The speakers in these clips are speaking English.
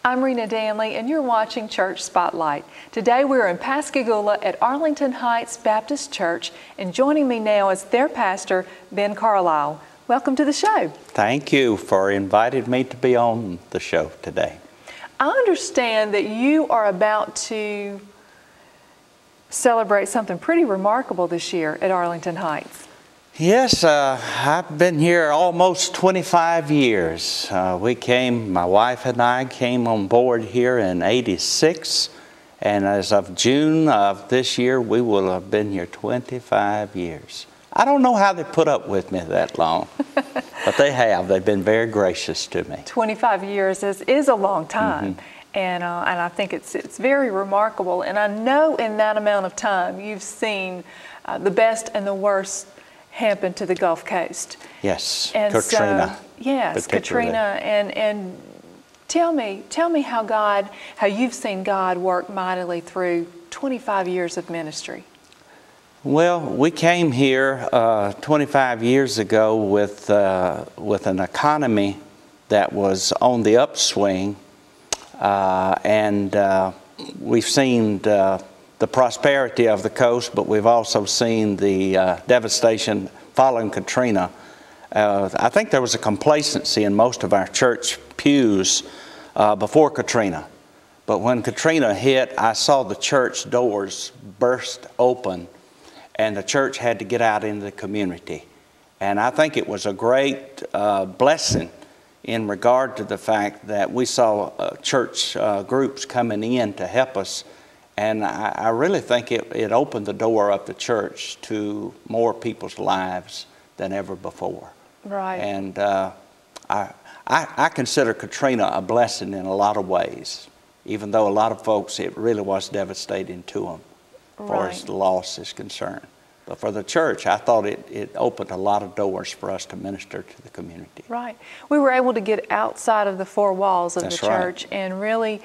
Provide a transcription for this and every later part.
I'm Rena Danley, and you're watching Church Spotlight. Today we're in Pascagoula at Arlington Heights Baptist Church, and joining me now is their pastor, Ben Carlisle. Welcome to the show. Thank you for inviting me to be on the show today. I understand that you are about to celebrate something pretty remarkable this year at Arlington Heights. Yes, I've been here almost 25 years. My wife and I came on board here in '86, and as of June of this year, we will have been here 25 years. I don't know how they put up with me that long, but they have. They've been very gracious to me. 25 years is a long time. And I think it's very remarkable. And I know in that amount of time, you've seen the best and the worst happen to the Gulf Coast. Yes, and Katrina. So, yes, Katrina. And tell me how you've seen God work mightily through 25 years of ministry. Well, we came here 25 years ago with an economy that was on the upswing, and we've seen the prosperity of the coast, but we've also seen the devastation following Katrina. I think there was a complacency in most of our church pews before Katrina. But when Katrina hit, I saw the church doors burst open, and the church had to get out into the community. And I think it was a great blessing in regard to the fact that we saw church groups coming in to help us. And I really think it opened the door of the church to more people's lives than ever before. Right. And I consider Katrina a blessing in a lot of ways, even though a lot of folks, it really was devastating to them as far as the loss is concerned. But for the church, I thought it opened a lot of doors for us to minister to the community. Right. We were able to get outside of the four walls of the church and really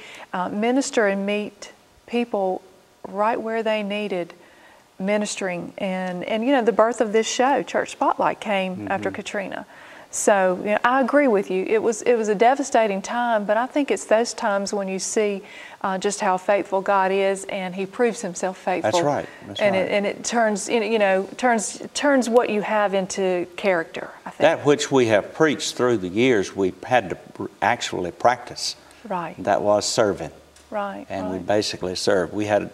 minister and meet people right where they needed ministering. And you know, the birth of this show, Church Spotlight, came after Katrina. So you know, I agree with you. It was a devastating time, but I think it's those times when you see just how faithful God is, and He proves Himself faithful. That's right. It turns turns what you have into character, I think. That which we have preached through the years, we had to actually practice. Right. That was serving. Right. And we basically served. We had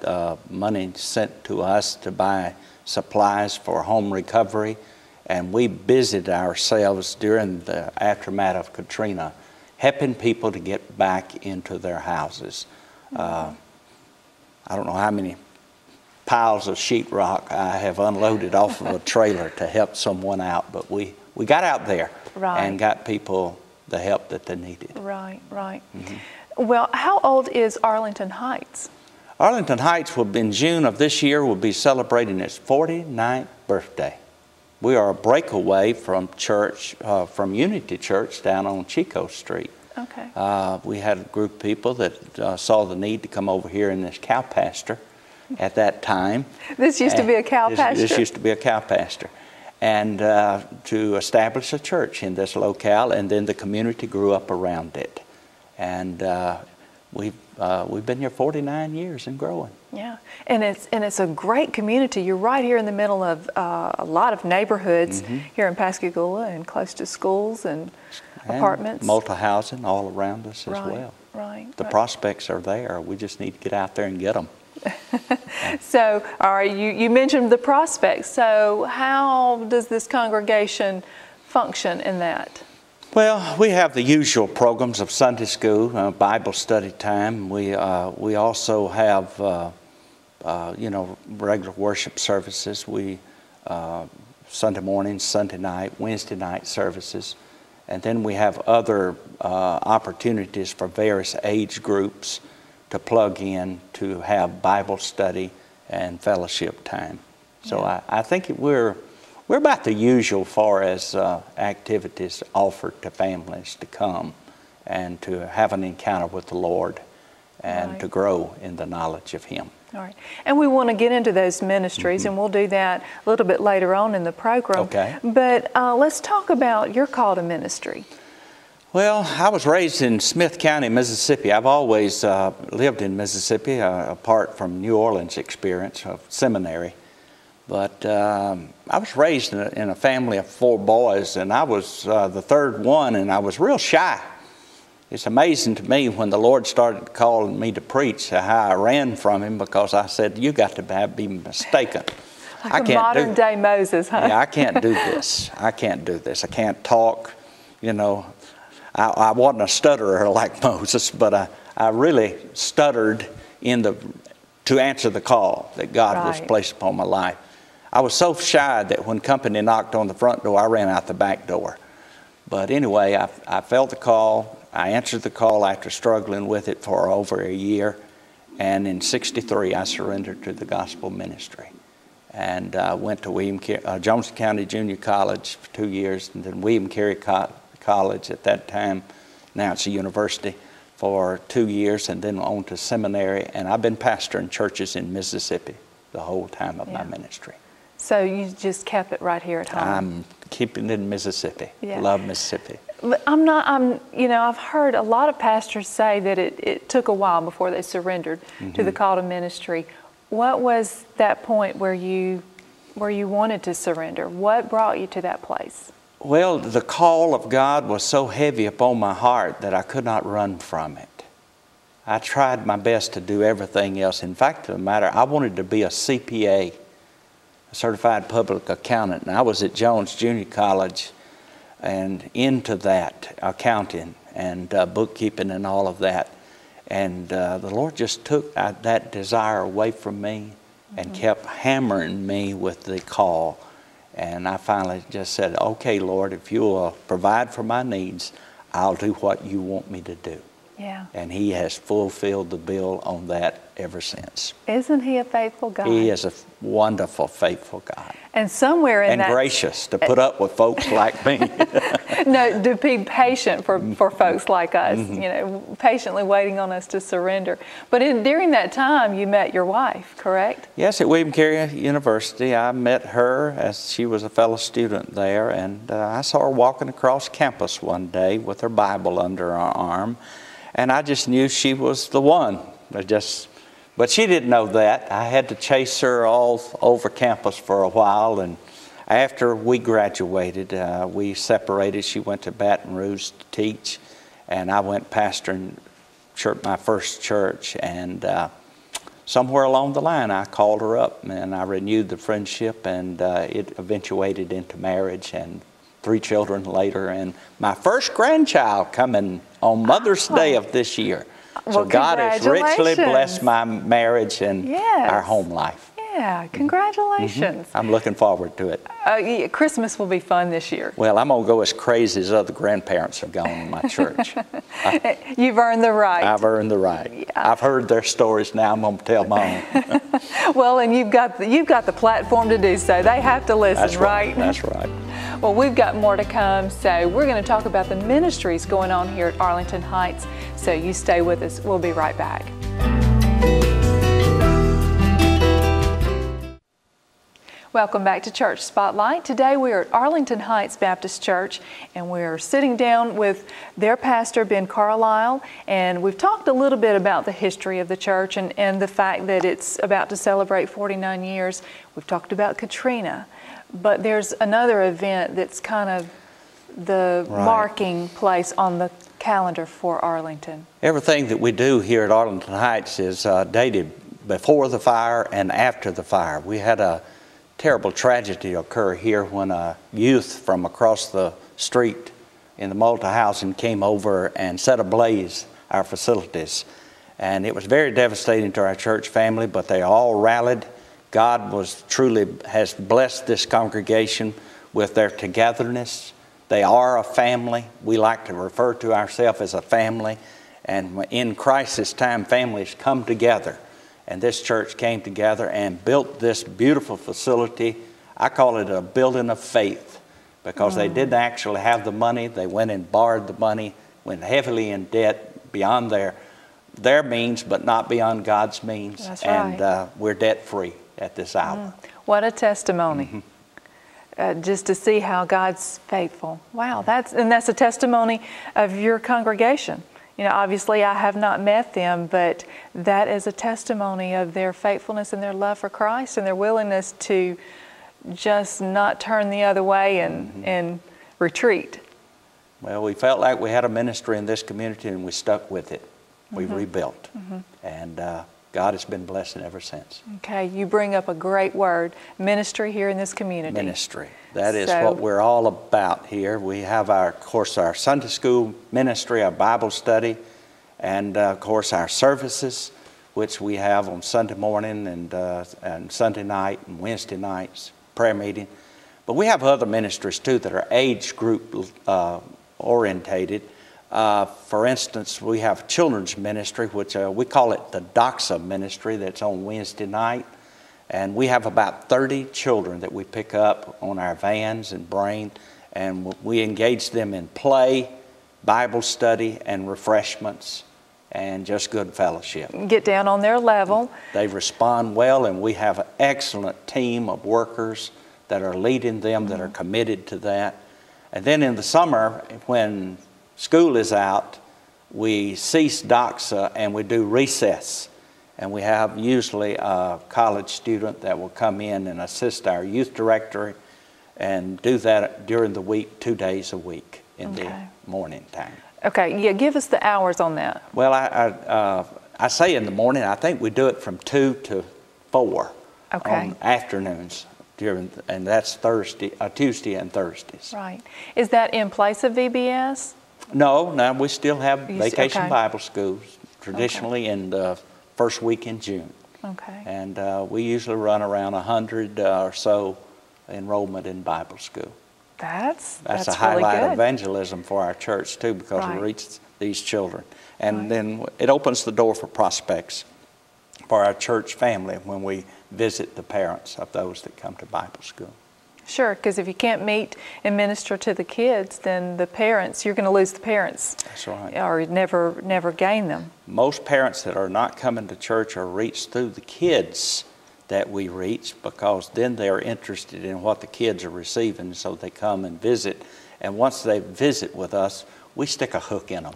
money sent to us to buy supplies for home recovery, and we busied ourselves during the aftermath of Katrina, helping people to get back into their houses. I don't know how many piles of sheetrock I have unloaded off of a trailer to help someone out, but we got out there and got people the help that they needed. Right, right. Well, how old is Arlington Heights? Arlington Heights will, in June of this year, will be celebrating its 49th birthday. We are a breakaway from church, from Unity Church down on Chico Street. Okay. We had a group of people that saw the need to come over here in this cow pasture at that time. This used to be a cow pasture? This used to be a cow pasture. And to establish a church in this locale, and then the community grew up around it. And we've been here 49 years and growing. Yeah, and it's a great community. You're right here in the middle of a lot of neighborhoods here in Pascagoula, and close to schools and apartments. Multi-housing all around us as well. Right. The prospects are there. We just need to get out there and get them. So, all right, you mentioned the prospects. So how does this congregation function in that? Well, we have the usual programs of Sunday school, Bible study time. We also have, regular worship services. Sunday morning, Sunday night, Wednesday night services. And then we have other opportunities for various age groups to plug in to have Bible study and fellowship time. So I think we're about the usual far as activities offered to families to come and to have an encounter with the Lord and to grow in the knowledge of Him. All right. And we want to get into those ministries, and we'll do that a little bit later on in the program. Okay. But let's talk about your call to ministry. Well, I was raised in Smith County, Mississippi. I've always lived in Mississippi, apart from New Orleans experience of seminary. But I was raised in a family of 4 boys, and I was the third one, and I was real shy. It's amazing to me when the Lord started calling me to preach how I ran from Him, because I said, "You got to be mistaken. Like a modern day Moses, huh? Yeah, I can't do this. I can't do this. I can't talk. You know, I wasn't a stutterer like Moses, but I really stuttered to answer the call that God was placed upon my life. I was so shy that when company knocked on the front door, I ran out the back door. But anyway, I felt the call. I answered the call after struggling with it for over a year. And in '63, I surrendered to the gospel ministry. And went to Johnson County Junior College for 2 years, and then William Carey College at that time. Now it's a university, for 2 years, and then on to seminary. And I've been pastoring churches in Mississippi the whole time of my ministry. So you just kept it right here at home. I'm keeping it in Mississippi. Yeah. Love Mississippi. I've heard a lot of pastors say that it took a while before they surrendered to the call to ministry. What was that point where you wanted to surrender? What brought you to that place? Well, the call of God was so heavy upon my heart that I could not run from it. I tried my best to do everything else. In fact, I wanted to be a CPA, a certified public accountant. And I was at Jones Junior College and into that accounting and bookkeeping and all of that. And the Lord just took that desire away from me and kept hammering me with the call. And I finally just said, "Okay, Lord, if you will provide for my needs, I'll do what you want me to do." Yeah. And He has fulfilled the bill on that ever since. Isn't He a faithful God? He is a wonderful, faithful God. And somewhere in and that... gracious to put up with folks like me. No, to be patient for folks like us, patiently waiting on us to surrender. But during that time, you met your wife, correct? Yes, at William Carey University. I met her as she was a fellow student there, and I saw her walking across campus one day with her Bible under her arm, and I just knew she was the one. But she didn't know that. I had to chase her all over campus for a while, and after we graduated, we separated. She went to Baton Rouge to teach, and I went pastoring my first church. And somewhere along the line, I called her up, and I renewed the friendship, and it eventuated into marriage, and 3 children later, and my first grandchild coming on Mother's Day of this year. So God has richly blessed my marriage and our home life. Yeah, congratulations. I'm looking forward to it. Christmas will be fun this year. Well, I'm going to go as crazy as other grandparents have gone in my church. You've earned the right. I've earned the right. Yeah. I've heard their stories. Now I'm going to tell my own. Well, and you've got the platform to do so. They have to listen, That's right? That's right. Well, we've got more to come, so we're going to talk about the ministries going on here at Arlington Heights. So you stay with us. We'll be right back. Welcome back to Church Spotlight. Today we are at Arlington Heights Baptist Church, and we're sitting down with their pastor, Ben Carlisle, and we've talked a little bit about the history of the church and the fact that it's about to celebrate 49 years. We've talked about Katrina, but there's another event that's kind of the marking place on the calendar for Arlington. Everything that we do here at Arlington Heights is dated before the fire and after the fire. We had a terrible tragedy occur here when a youth from across the street in the multi-housing came over and set ablaze our facilities. And it was very devastating to our church family, but they all rallied. God has blessed this congregation with their togetherness. They are a family. We like to refer to ourselves as a family. And in crisis time, families come together. And this church came together and built this beautiful facility. I call it a building of faith, because they didn't actually have the money. They went and borrowed the money, went heavily in debt beyond their means, but not beyond God's means. That's right. And we're debt free at this hour. What a testimony. just to see how God's faithful. Wow, that's a testimony of your congregation. You know, obviously I have not met them, but that is a testimony of their faithfulness and their love for Christ and their willingness to just not turn the other way and retreat. Well, we felt like we had a ministry in this community, and we stuck with it. We rebuilt, and God has been blessing ever since. Okay, you bring up a great word, ministry here in this community. Ministry. That is what we're all about here. We have, of course, our Sunday school ministry, our Bible study, and, of course, our services, which we have on Sunday morning and Sunday night and Wednesday nights, prayer meeting. But we have other ministries, too, that are age group orientated. For instance, we have children's ministry, which we call it the Doxa ministry, that's on Wednesday night. And we have about 30 children that we pick up on our vans and bring, and we engage them in play, Bible study, and refreshments, and just good fellowship. Get down on their level. They respond well, and we have an excellent team of workers that are leading them, that are committed to that. And then in the summer, when school is out, we cease Doxa and we do recess. And we have usually a college student that will come in and assist our youth director and do that during the week, 2 days a week in the morning time. Okay, yeah, give us the hours on that. Well, I say in the morning. I think we do it from 2 to 4 on afternoons. And that's Tuesday and Thursdays. Right. Is that in place of VBS? No, we still have Vacation Bible Schools, traditionally in the first week in June. Okay. And we usually run around 100 or so enrollment in Bible school. That's a highlight of evangelism for our church, too, because we reach these children. And then it opens the door for prospects for our church family when we visit the parents of those that come to Bible school. Sure, because if you can't meet and minister to the kids, then the parents, you're going to lose the parents. That's right. Or never gain them. Most parents that are not coming to church are reached through the kids that we reach, because then they're interested in what the kids are receiving, so they come and visit. And once they visit with us, we stick a hook in them.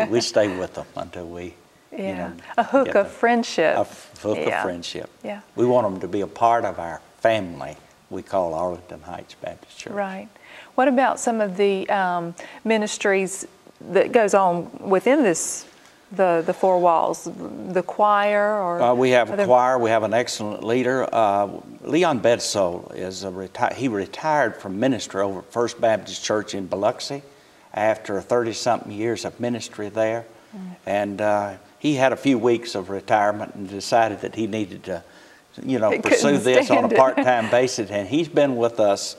we stay with them until we a hook of friendship. A hook of friendship. Yeah. We want them to be a part of our family. We call Arlington Heights Baptist Church. Right. What about some of the ministries that goes on within the four walls? The choir, or we have a choir. We have an excellent leader. Leon Bedsole is he retired from ministry over at First Baptist Church in Biloxi after 30-something years of ministry there, and he had a few weeks of retirement and decided that he needed to, pursue this on a part-time basis. And he's been with us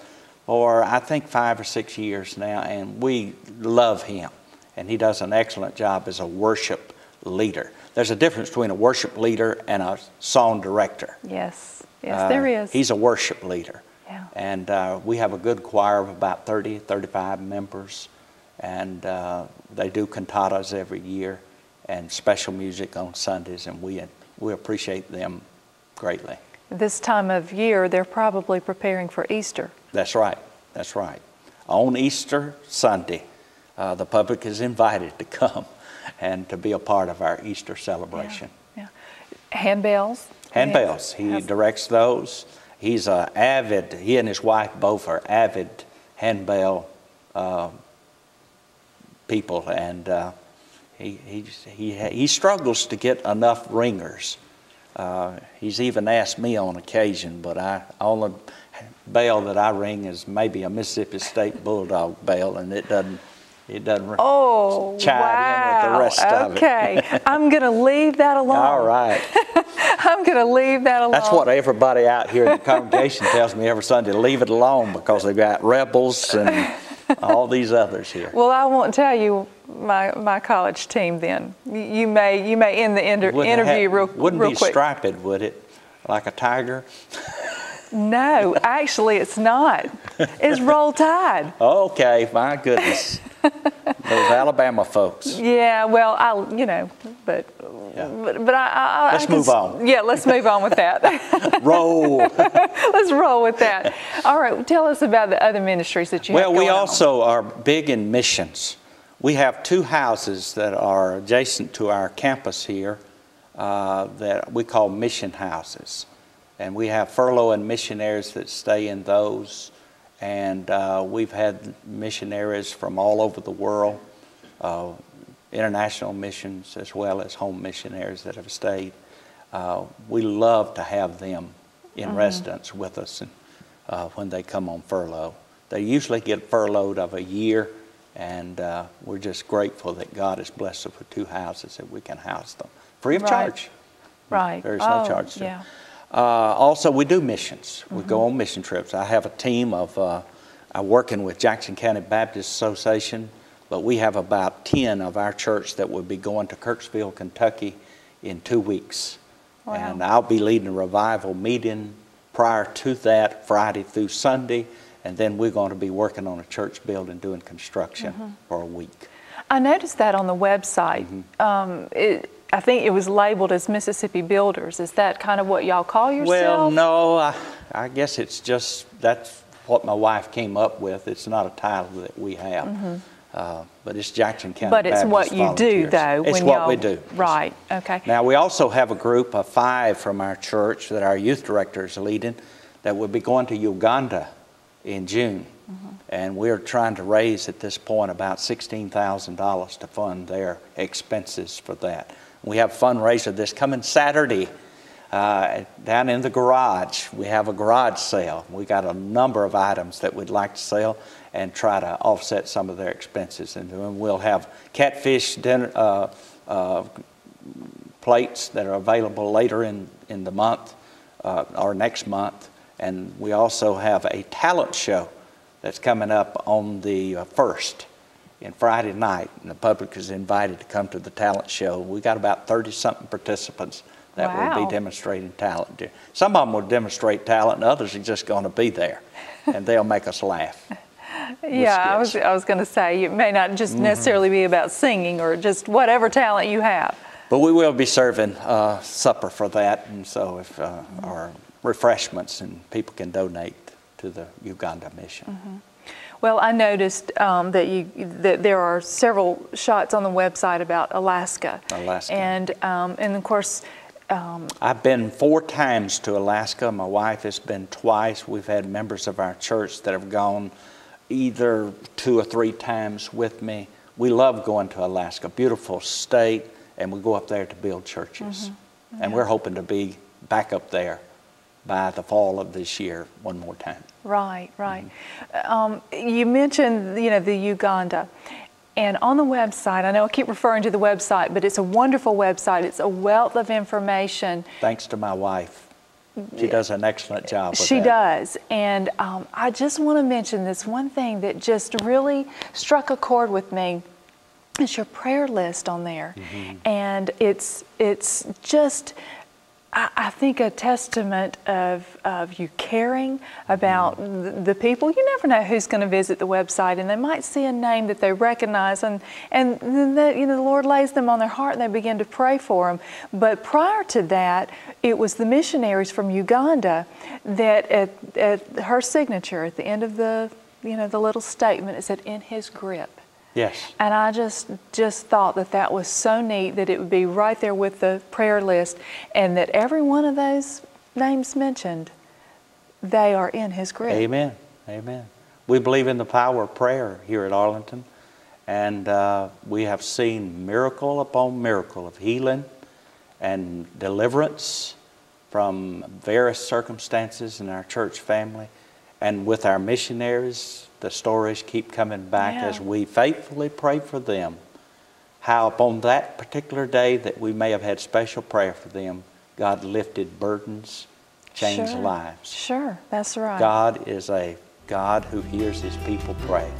for, I think, 5 or 6 years now, and we love him. And he does an excellent job as a worship leader. There's a difference between a worship leader and a song director. Yes, there is. He's a worship leader. Yeah. And we have a good choir of about 30, 35 members. And they do cantatas every year and special music on Sundays, and we appreciate them greatly. This time of year, they're probably preparing for Easter. That's right. That's right. On Easter Sunday, the public is invited to come and to be a part of our Easter celebration. Yeah. Handbells. Handbells. He directs those. He's he and his wife both are avid handbell people, and he struggles to get enough ringers. He's even asked me on occasion, but the only bell that I ring is maybe a Mississippi State Bulldog bell, and it doesn't chime in with the rest of it. Okay, I'm going to leave that alone. All right. I'm going to leave that alone. That's what everybody out here in the congregation tells me every Sunday, leave it alone, because they've got rebels and all these others here. Well, I won't tell you my college team then. You may end the interview real quick. Wouldn't be striped, would it? Like a tiger? No, actually it's not. It's Roll Tide. Okay, my goodness. Those Alabama folks. Yeah, well, but let's move on. Yeah, let's move on with that. Roll. Let's roll with that. All right, tell us about the other ministries that you have going on. Well, we also are big in missions. We have 2 houses that are adjacent to our campus here that we call mission houses. And we have furlough and missionaries that stay in those. And we've had missionaries from all over the world, international missions as well as home missionaries that have stayed. We love to have them in residence with us when they come on furlough. They usually get furloughed of a year, and we're just grateful that God has blessed us with 2 houses that we can house them free of charge. Right. There is no charge to yeah. Also, we do missions. We go on mission trips. I have a team of working with Jackson County Baptist Association, but we have about 10 of our church that will be going to Kirksville, Kentucky in 2 weeks. Wow. And I'll be leading a revival meeting prior to that, Friday through Sunday, and then we're going to be working on a church building, doing construction for a week. I noticed that on the website. I think it was labeled as Mississippi Builders. Is that kind of what y'all call yourself? Well, no, I guess it's just, that's what my wife came up with. It's not a title that we have, but it's Jackson County But it's Baptist what you Volunteers. do, though. It's what we do. Right, okay. Now, we also have a group of 5 from our church that our youth director is leading that will be going to Uganda in June. And we're trying to raise at this point about $16,000 to fund their expenses for that. We have a fundraiser this coming Saturday down in the garage. We have a garage sale. We got a number of items that we'd like to sell and try to offset some of their expenses. And we'll have catfish dinner plates that are available later in the month or next month. And we also have a talent show that's coming up on the 1st. And Friday night, and the public is invited to come to the talent show. We got about 30-something participants that will be demonstrating talent. Some of them will demonstrate talent, and others are just going to be there, and they'll make us laugh. Yeah, I was going to say, it may not just necessarily be about singing or just whatever talent you have. But we will be serving supper for that, and so if our refreshments, and people can donate to the Uganda mission. Well, I noticed that there are several shots on the website about Alaska. And of course, I've been 4 times to Alaska. My wife has been twice. We've had members of our church that have gone either 2 or 3 times with me. We love going to Alaska, beautiful state, and we go up there to build churches. And we're hoping to be back up there by the fall of this year one more time. Right. You mentioned, the Uganda. And on the website, I know I keep referring to the website, but it's a wonderful website. It's a wealth of information. Thanks to my wife. She does an excellent job with that. She does. And I just want to mention this one thing that just really struck a chord with me. It's your prayer list on there. And it's just, I think, a testament of you caring about the people. You never know who's going to visit the website, and they might see a name that they recognize, and then the Lord lays them on their heart, and they begin to pray for them. But prior to that, it was the missionaries from Uganda that at her signature at the end of the the little statement, it said, "In His grip." Yes. And I just thought that was so neat that it would be right there with the prayer list, and that every one of those names mentioned, they are in His grip. Amen. Amen. We believe in the power of prayer here at Arlington, and we have seen miracle upon miracle of healing and deliverance from various circumstances in our church family. And with our missionaries, the stories keep coming back as we faithfully pray for them. How upon that particular day that we may have had special prayer for them, God lifted burdens, changed lives. Sure, that's right. God is a God who hears His people pray,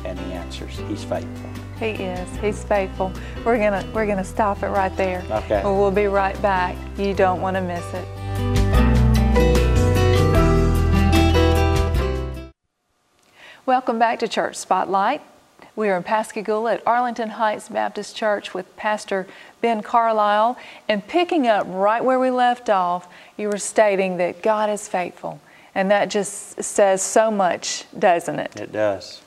and He answers. He's faithful. He is. He's faithful. We're gonna stop it right there. Okay. We'll be right back. You don't want to miss it. Welcome back to Church Spotlight. We are in Pascagoula at Arlington Heights Baptist Church with Pastor Ben Carlisle. And picking up right where we left off, you were stating that God is faithful. And that just says so much, doesn't it? It does.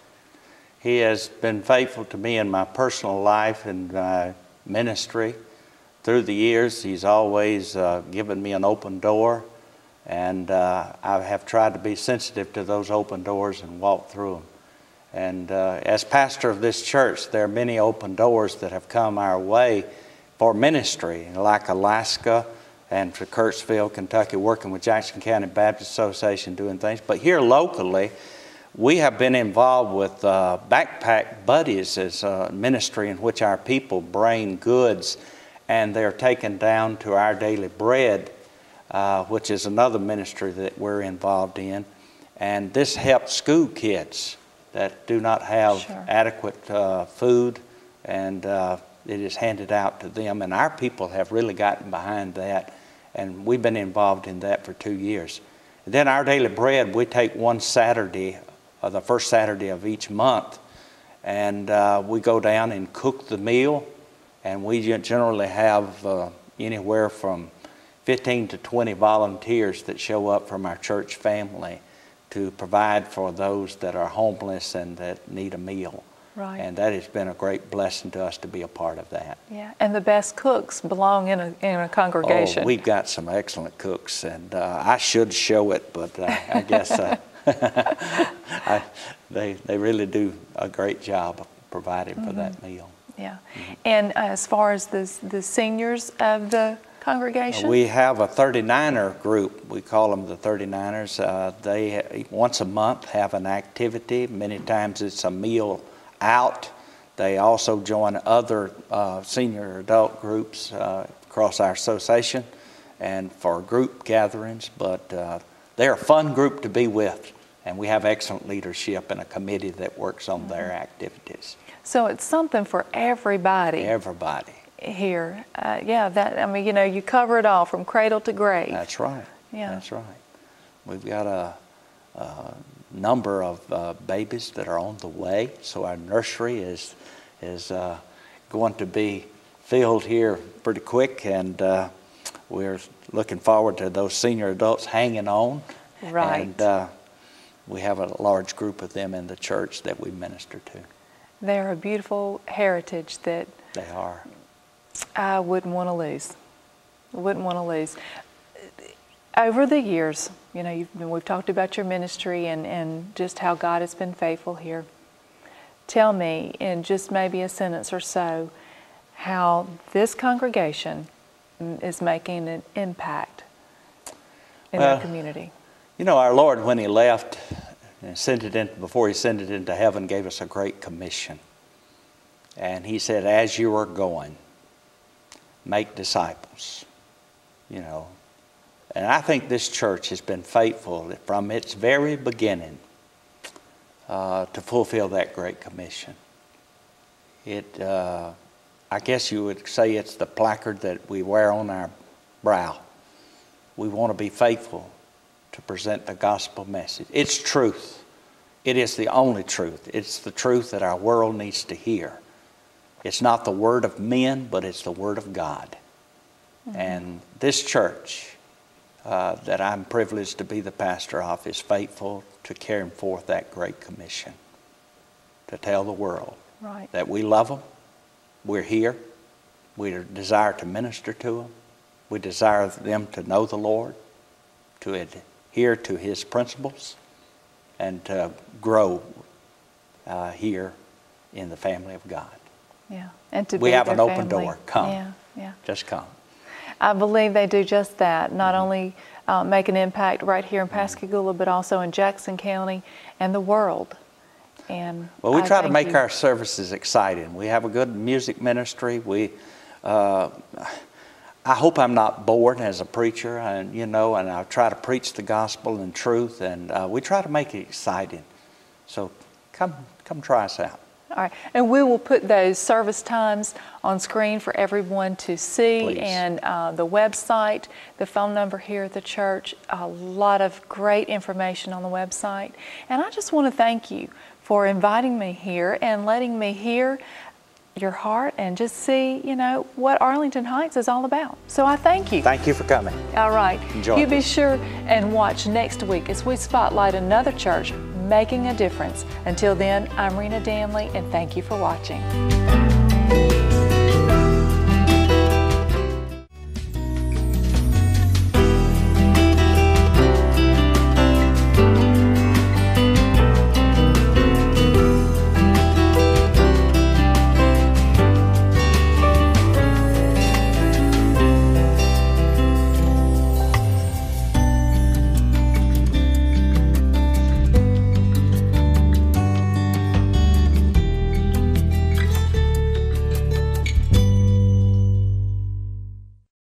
He has been faithful to me in my personal life and my ministry. Through the years, He's always given me an open door. And I have tried to be sensitive to those open doors and walk through them. And as pastor of this church, there are many open doors that have come our way for ministry, like Alaska and to Kirksville, Kentucky, working with Jackson County Baptist Association, doing things. But here locally, we have been involved with Backpack Buddies as a ministry in which our people bring goods and they're taken down to Our Daily Bread, which is another ministry that we're involved in. And this helps school kids that do not have adequate food, and it is handed out to them. And our people have really gotten behind that, and we've been involved in that for 2 years. And then Our Daily Bread, we take one Saturday, the first Saturday of each month, and we go down and cook the meal, and we generally have anywhere from 15 to 20 volunteers that show up from our church family to provide for those that are homeless and that need a meal. Right. And that has been a great blessing to us to be a part of that. Yeah, and the best cooks belong in a congregation. Oh, we've got some excellent cooks, and I should show it, but I guess they really do a great job of providing for that meal. Yeah, and as far as the seniors of the congregation? We have a 39er group. We call them the 39ers. They once a month have an activity. Many times it's a meal out. They also join other senior adult groups across our association and for group gatherings. But they're a fun group to be with, and we have excellent leadership and a committee that works on their activities. So it's something for everybody. Everybody. Here, you cover it all from cradle to grave. That's right. Yeah, that's right. We've got a number of babies that are on the way, so our nursery is going to be filled here pretty quick, and we're looking forward to those senior adults hanging on. Right. And we have a large group of them in the church that we minister to. They're a beautiful heritage that they are. I wouldn't want to lose. Over the years, we've talked about your ministry and just how God has been faithful here. Tell me, in just maybe a sentence or so, how this congregation is making an impact in our community. Our Lord, when He left and before He sent it into heaven, gave us a great commission. And He said, as you are going, make disciples, And I think this church has been faithful from its very beginning to fulfill that great commission. I guess you would say it's the placard that we wear on our brow. We want to be faithful to present the gospel message. It's truth. It is the only truth. It's the truth that our world needs to hear. It's not the word of men, but it's the word of God. Mm-hmm. And this church that I'm privileged to be the pastor of is faithful to carrying forth that great commission, to tell the world that we love them, we're here, we desire to minister to them, we desire them to know the Lord, to adhere to His principles, and to grow here in the family of God. Yeah, and to we have an open family. Door. Come. Yeah. Just come. I believe they do just that. Not only make an impact right here in Pascagoula, but also in Jackson County and the world. And we try to make our services exciting. We have a good music ministry. I hope I'm not bored as a preacher, and I try to preach the gospel and truth, and we try to make it exciting. So come try us out. All right, and we will put those service times on screen for everyone to see. Please. And the website, the phone number here at the church, a lot of great information on the website. And I just want to thank you for inviting me here and letting me hear your heart and just see, you know, what Arlington Heights is all about. So I thank you. Thank you for coming. All right. Enjoy. You be sure and watch next week as we spotlight another church making a difference. Until then, I'm Rena Danley, and thank you for watching.